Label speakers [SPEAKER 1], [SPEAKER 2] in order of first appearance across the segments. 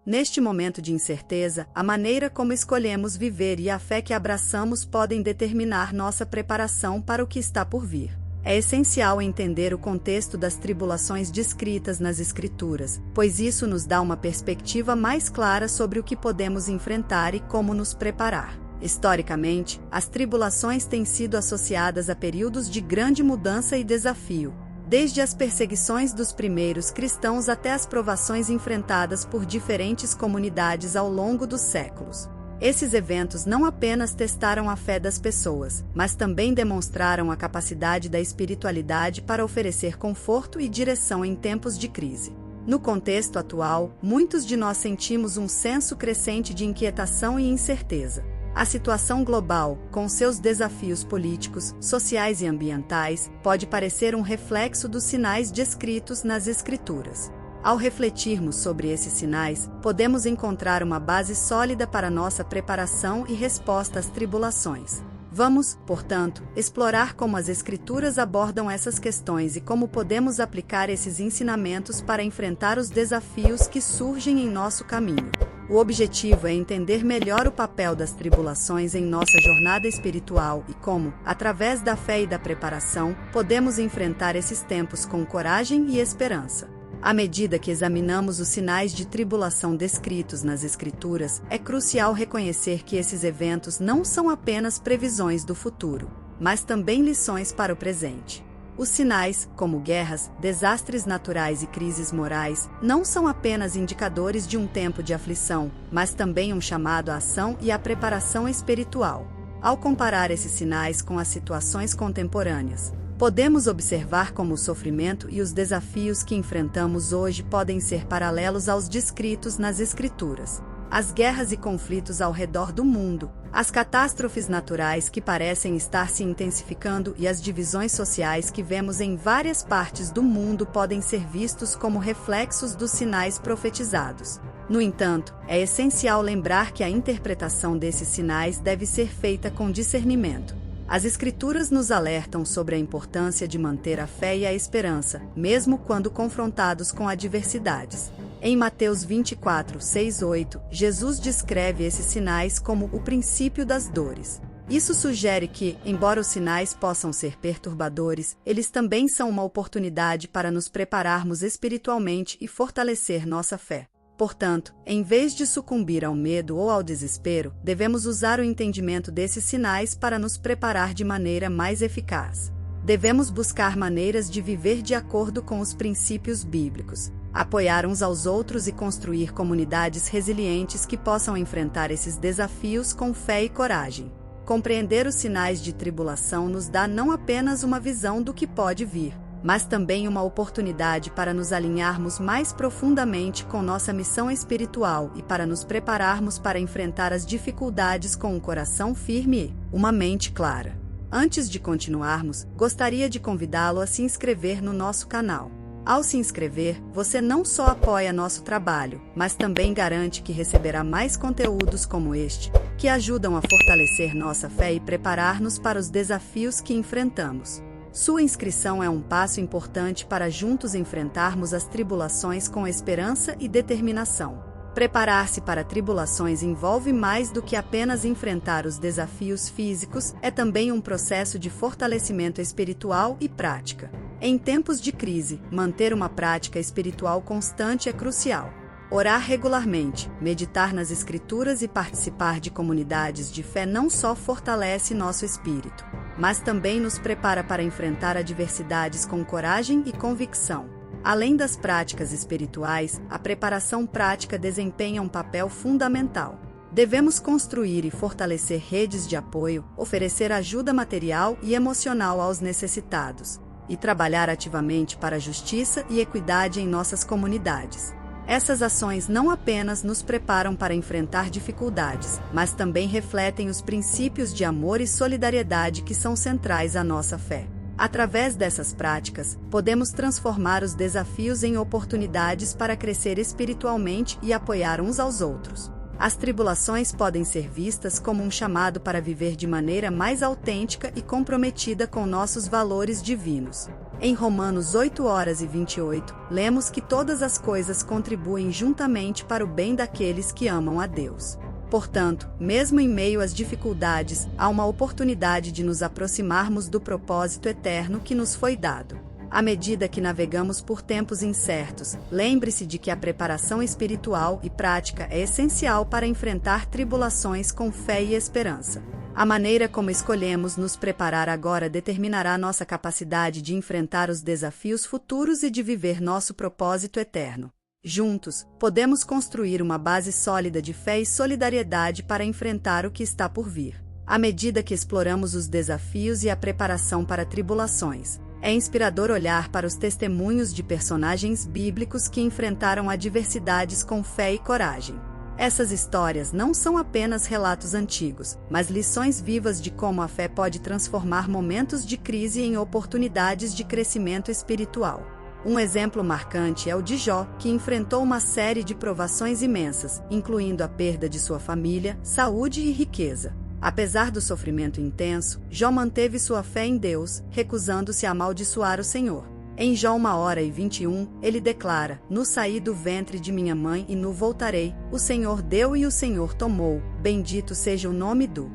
[SPEAKER 1] Neste momento de incerteza, a maneira como escolhemos viver e a fé que abraçamos podem determinar nossa preparação para o que está por vir. É essencial entender o contexto das tribulações descritas nas Escrituras, pois isso nos dá uma perspectiva mais clara sobre o que podemos enfrentar e como nos preparar. Historicamente, as tribulações têm sido associadas a períodos de grande mudança e desafio, desde as perseguições dos primeiros cristãos até as provações enfrentadas por diferentes comunidades ao longo dos séculos. Esses eventos não apenas testaram a fé das pessoas, mas também demonstraram a capacidade da espiritualidade para oferecer conforto e direção em tempos de crise. No contexto atual, muitos de nós sentimos um senso crescente de inquietação e incerteza. A situação global, com seus desafios políticos, sociais e ambientais, pode parecer um reflexo dos sinais descritos nas Escrituras. Ao refletirmos sobre esses sinais, podemos encontrar uma base sólida para nossa preparação e resposta às tribulações. Vamos, portanto, explorar como as Escrituras abordam essas questões e como podemos aplicar esses ensinamentos para enfrentar os desafios que surgem em nosso caminho. O objetivo é entender melhor o papel das tribulações em nossa jornada espiritual e como, através da fé e da preparação, podemos enfrentar esses tempos com coragem e esperança. À medida que examinamos os sinais de tribulação descritos nas Escrituras, é crucial reconhecer que esses eventos não são apenas previsões do futuro, mas também lições para o presente. Os sinais, como guerras, desastres naturais e crises morais, não são apenas indicadores de um tempo de aflição, mas também um chamado à ação e à preparação espiritual. Ao comparar esses sinais com as situações contemporâneas, podemos observar como o sofrimento e os desafios que enfrentamos hoje podem ser paralelos aos descritos nas Escrituras. As guerras e conflitos ao redor do mundo, as catástrofes naturais que parecem estar se intensificando e as divisões sociais que vemos em várias partes do mundo podem ser vistos como reflexos dos sinais profetizados. No entanto, é essencial lembrar que a interpretação desses sinais deve ser feita com discernimento. As Escrituras nos alertam sobre a importância de manter a fé e a esperança, mesmo quando confrontados com adversidades. Em Mateus 24, 6-8, Jesus descreve esses sinais como o princípio das dores. Isso sugere que, embora os sinais possam ser perturbadores, eles também são uma oportunidade para nos prepararmos espiritualmente e fortalecer nossa fé. Portanto, em vez de sucumbir ao medo ou ao desespero, devemos usar o entendimento desses sinais para nos preparar de maneira mais eficaz. Devemos buscar maneiras de viver de acordo com os princípios bíblicos, apoiar uns aos outros e construir comunidades resilientes que possam enfrentar esses desafios com fé e coragem. Compreender os sinais de tribulação nos dá não apenas uma visão do que pode vir, mas também uma oportunidade para nos alinharmos mais profundamente com nossa missão espiritual e para nos prepararmos para enfrentar as dificuldades com um coração firme e uma mente clara. Antes de continuarmos, gostaria de convidá-lo a se inscrever no nosso canal. Ao se inscrever, você não só apoia nosso trabalho, mas também garante que receberá mais conteúdos como este, que ajudam a fortalecer nossa fé e preparar-nos para os desafios que enfrentamos. Sua inscrição é um passo importante para juntos enfrentarmos as tribulações com esperança e determinação. Preparar-se para tribulações envolve mais do que apenas enfrentar os desafios físicos, é também um processo de fortalecimento espiritual e prática. Em tempos de crise, manter uma prática espiritual constante é crucial. Orar regularmente, meditar nas Escrituras e participar de comunidades de fé não só fortalece nosso espírito, mas também nos prepara para enfrentar adversidades com coragem e convicção. Além das práticas espirituais, a preparação prática desempenha um papel fundamental. Devemos construir e fortalecer redes de apoio, oferecer ajuda material e emocional aos necessitados, e trabalhar ativamente para a justiça e equidade em nossas comunidades. Essas ações não apenas nos preparam para enfrentar dificuldades, mas também refletem os princípios de amor e solidariedade que são centrais à nossa fé. Através dessas práticas, podemos transformar os desafios em oportunidades para crescer espiritualmente e apoiar uns aos outros. As tribulações podem ser vistas como um chamado para viver de maneira mais autêntica e comprometida com nossos valores divinos. Em Romanos 8:28, lemos que todas as coisas contribuem juntamente para o bem daqueles que amam a Deus. Portanto, mesmo em meio às dificuldades, há uma oportunidade de nos aproximarmos do propósito eterno que nos foi dado. À medida que navegamos por tempos incertos, lembre-se de que a preparação espiritual e prática é essencial para enfrentar tribulações com fé e esperança. A maneira como escolhemos nos preparar agora determinará nossa capacidade de enfrentar os desafios futuros e de viver nosso propósito eterno. Juntos, podemos construir uma base sólida de fé e solidariedade para enfrentar o que está por vir. À medida que exploramos os desafios e a preparação para tribulações, é inspirador olhar para os testemunhos de personagens bíblicos que enfrentaram adversidades com fé e coragem. Essas histórias não são apenas relatos antigos, mas lições vivas de como a fé pode transformar momentos de crise em oportunidades de crescimento espiritual. Um exemplo marcante é o de Jó, que enfrentou uma série de provações imensas, incluindo a perda de sua família, saúde e riqueza. Apesar do sofrimento intenso, Jó manteve sua fé em Deus, recusando-se a amaldiçoar o Senhor. Em Jó 1:21, ele declara: "No saí do ventre de minha mãe e no voltarei, o Senhor deu e o Senhor tomou, bendito seja o nome do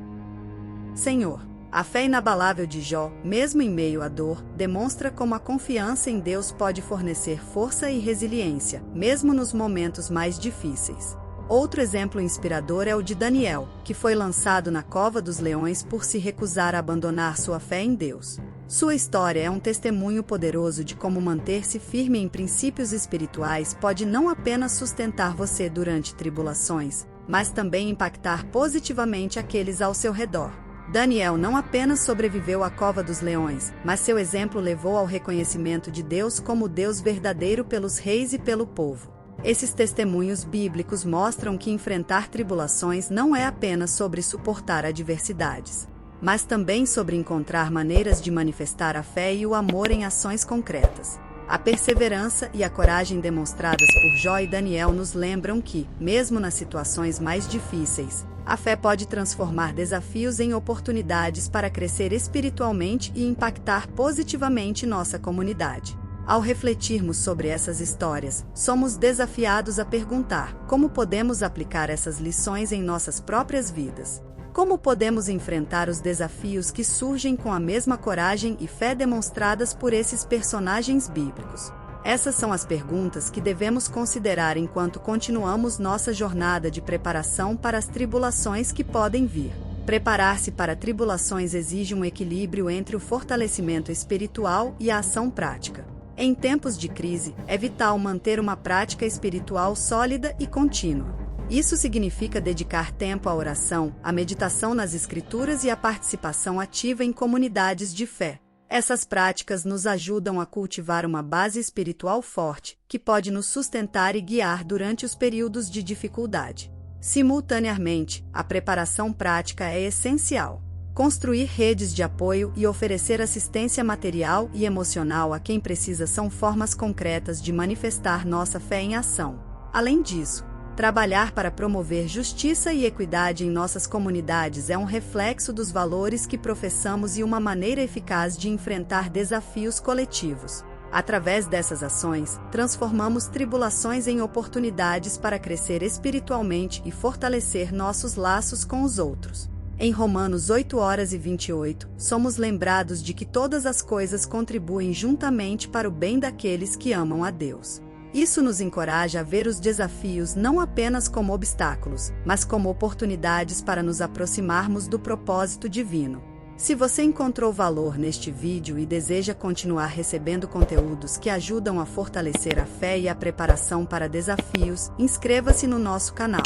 [SPEAKER 1] Senhor." A fé inabalável de Jó, mesmo em meio à dor, demonstra como a confiança em Deus pode fornecer força e resiliência, mesmo nos momentos mais difíceis. Outro exemplo inspirador é o de Daniel, que foi lançado na cova dos leões por se recusar a abandonar sua fé em Deus. Sua história é um testemunho poderoso de como manter-se firme em princípios espirituais pode não apenas sustentar você durante tribulações, mas também impactar positivamente aqueles ao seu redor. Daniel não apenas sobreviveu à cova dos leões, mas seu exemplo levou ao reconhecimento de Deus como Deus verdadeiro pelos reis e pelo povo. Esses testemunhos bíblicos mostram que enfrentar tribulações não é apenas sobre suportar adversidades, mas também sobre encontrar maneiras de manifestar a fé e o amor em ações concretas. A perseverança e a coragem demonstradas por Jó e Daniel nos lembram que, mesmo nas situações mais difíceis, a fé pode transformar desafios em oportunidades para crescer espiritualmente e impactar positivamente nossa comunidade. Ao refletirmos sobre essas histórias, somos desafiados a perguntar: como podemos aplicar essas lições em nossas próprias vidas? Como podemos enfrentar os desafios que surgem com a mesma coragem e fé demonstradas por esses personagens bíblicos? Essas são as perguntas que devemos considerar enquanto continuamos nossa jornada de preparação para as tribulações que podem vir. Preparar-se para tribulações exige um equilíbrio entre o fortalecimento espiritual e a ação prática. Em tempos de crise, é vital manter uma prática espiritual sólida e contínua. Isso significa dedicar tempo à oração, à meditação nas Escrituras e à participação ativa em comunidades de fé. Essas práticas nos ajudam a cultivar uma base espiritual forte, que pode nos sustentar e guiar durante os períodos de dificuldade. Simultaneamente, a preparação prática é essencial. Construir redes de apoio e oferecer assistência material e emocional a quem precisa são formas concretas de manifestar nossa fé em ação. Além disso, trabalhar para promover justiça e equidade em nossas comunidades é um reflexo dos valores que professamos e uma maneira eficaz de enfrentar desafios coletivos. Através dessas ações, transformamos tribulações em oportunidades para crescer espiritualmente e fortalecer nossos laços com os outros. Em Romanos 8:28, somos lembrados de que todas as coisas contribuem juntamente para o bem daqueles que amam a Deus. Isso nos encoraja a ver os desafios não apenas como obstáculos, mas como oportunidades para nos aproximarmos do propósito divino. Se você encontrou valor neste vídeo e deseja continuar recebendo conteúdos que ajudam a fortalecer a fé e a preparação para desafios, inscreva-se no nosso canal.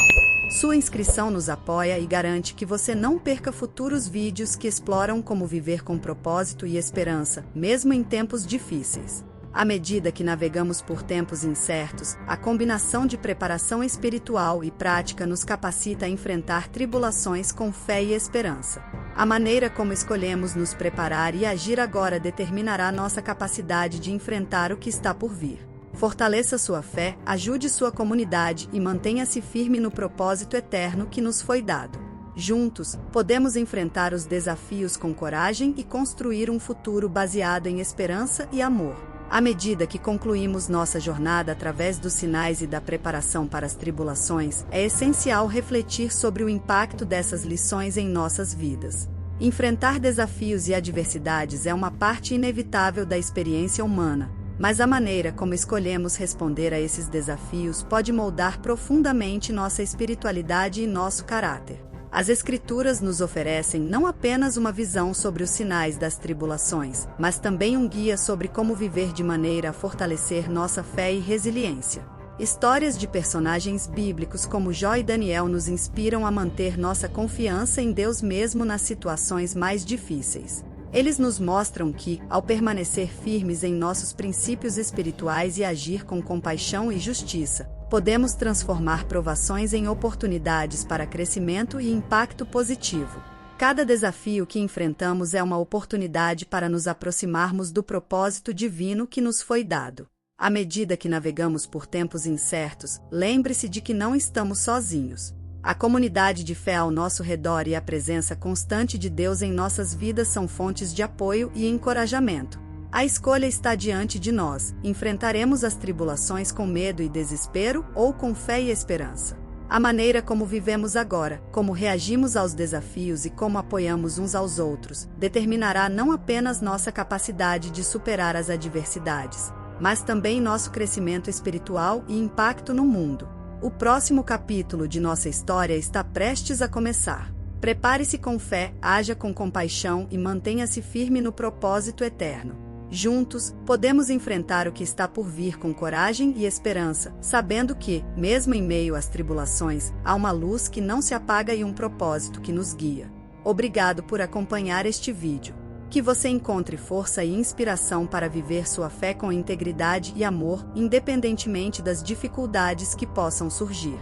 [SPEAKER 1] Sua inscrição nos apoia e garante que você não perca futuros vídeos que exploram como viver com propósito e esperança, mesmo em tempos difíceis. À medida que navegamos por tempos incertos, a combinação de preparação espiritual e prática nos capacita a enfrentar tribulações com fé e esperança. A maneira como escolhemos nos preparar e agir agora determinará nossa capacidade de enfrentar o que está por vir. Fortaleça sua fé, ajude sua comunidade e mantenha-se firme no propósito eterno que nos foi dado. Juntos, podemos enfrentar os desafios com coragem e construir um futuro baseado em esperança e amor. À medida que concluímos nossa jornada através dos sinais e da preparação para as tribulações, é essencial refletir sobre o impacto dessas lições em nossas vidas. Enfrentar desafios e adversidades é uma parte inevitável da experiência humana, mas a maneira como escolhemos responder a esses desafios pode moldar profundamente nossa espiritualidade e nosso caráter. As Escrituras nos oferecem não apenas uma visão sobre os sinais das tribulações, mas também um guia sobre como viver de maneira a fortalecer nossa fé e resiliência. Histórias de personagens bíblicos como Jó e Daniel nos inspiram a manter nossa confiança em Deus mesmo nas situações mais difíceis. Eles nos mostram que, ao permanecer firmes em nossos princípios espirituais e agir com compaixão e justiça, podemos transformar provações em oportunidades para crescimento e impacto positivo. Cada desafio que enfrentamos é uma oportunidade para nos aproximarmos do propósito divino que nos foi dado. À medida que navegamos por tempos incertos, lembre-se de que não estamos sozinhos. A comunidade de fé ao nosso redor e a presença constante de Deus em nossas vidas são fontes de apoio e encorajamento. A escolha está diante de nós: enfrentaremos as tribulações com medo e desespero ou com fé e esperança. A maneira como vivemos agora, como reagimos aos desafios e como apoiamos uns aos outros, determinará não apenas nossa capacidade de superar as adversidades, mas também nosso crescimento espiritual e impacto no mundo. O próximo capítulo de nossa história está prestes a começar. Prepare-se com fé, haja com compaixão e mantenha-se firme no propósito eterno. Juntos, podemos enfrentar o que está por vir com coragem e esperança, sabendo que, mesmo em meio às tribulações, há uma luz que não se apaga e um propósito que nos guia. Obrigado por acompanhar este vídeo. Que você encontre força e inspiração para viver sua fé com integridade e amor, independentemente das dificuldades que possam surgir.